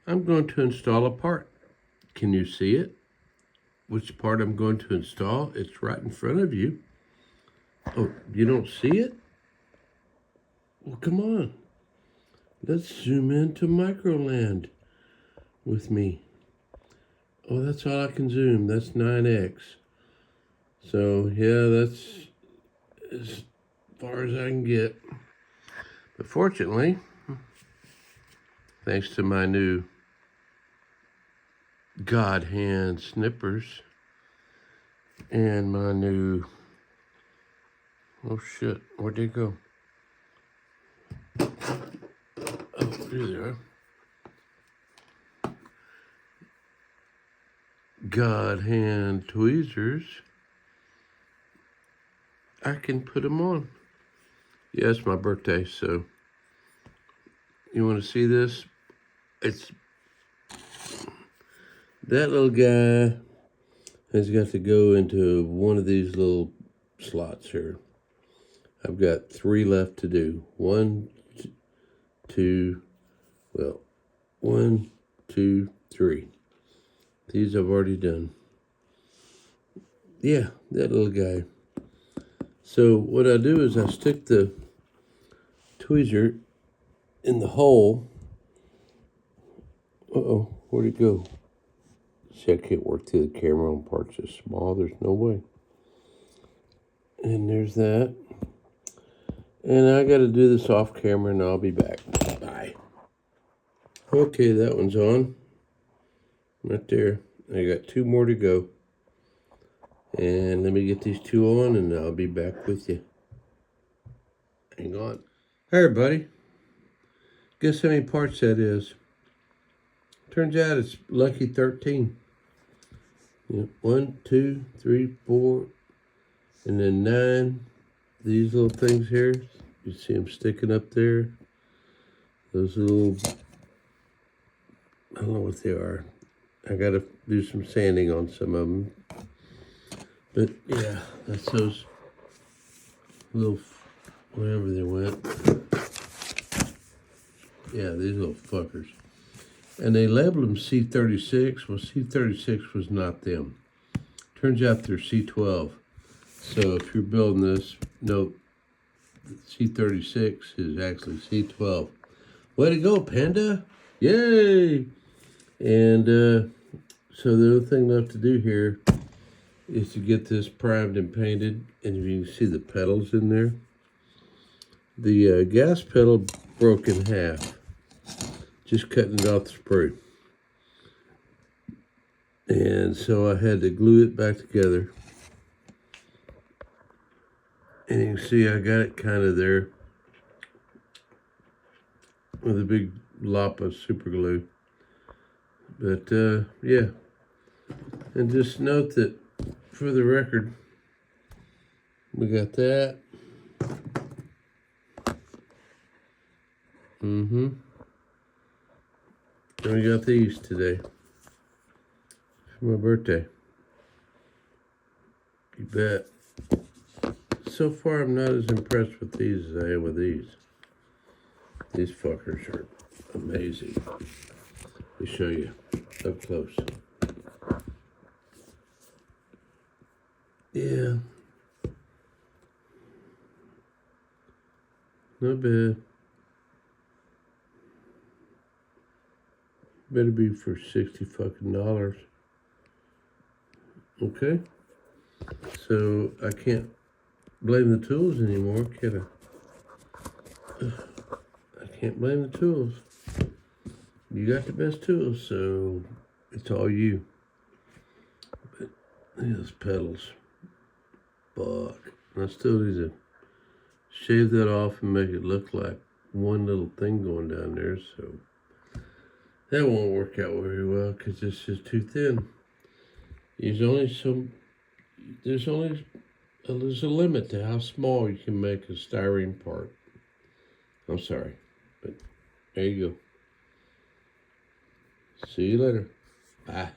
I'm going to install a part. Can you see it? Which part I'm going to install? It's right in front of you. Oh, you don't see it? Well, come on. Let's zoom into Microland with me. Oh, that's all I can zoom. That's 9x. So, yeah, that's as far as I can get. But fortunately, thanks to my new Godhand snippers and my new, oh shit, where'd they go? Oh, here they are. Godhand tweezers. I can put them on. Yeah, it's my birthday, so you want to see this? It's that little guy has got to go into one of these little slots here. I've got 3 left to do. 1, 2, 1, 2, 3. These I've already done. Yeah, that little guy. So what I do is I stick the tweezer in the hole. Uh-oh, where'd it go? See, I can't work through the camera on parts this small. There's no way. And there's that. And I got to do this off camera, and I'll be back. Bye. Okay, that one's on. Right there. I got 2 more to go. And let me get these 2 on, and I'll be back with you. Hang on. Hey, everybody. Guess how many parts that is? Turns out it's lucky 13. Yeah, 1, 2, 3, 4, and then 9. These little things here, you see them sticking up there. Those little, I don't know what they are. I gotta do some sanding on some of them. But yeah, that's those little, wherever they went. Yeah, these little fuckers. And they labeled them C36. Well, C36 was not them. Turns out they're C12. So if you're building this, note C36 is actually C12. Way to go, Panda! Yay! And so the only thing left to do here is to get this primed and painted. And if you can see the pedals in there, the gas pedal broke in half, just cutting it off the sprue. And so I had to glue it back together. And you can see I got it kind of there with a big lop of super glue. But yeah, and just note that for the record, we got that. And we got these today for my birthday. You bet. So far, I'm not as impressed with these as I am with these. These fuckers are amazing. Let me show you up close. Yeah. Not bad. Better be for $60 fucking. Okay. So I can't blame the tools anymore, can I? I can't blame the tools. You got the best tools, so it's all you. But these pedals, fuck. I still need to shave that off and make it look like one little thing going down there, so that won't work out very well because it's just too thin. There's a limit to how small you can make a styrene part. I'm sorry, but there you go. See you later. Bye.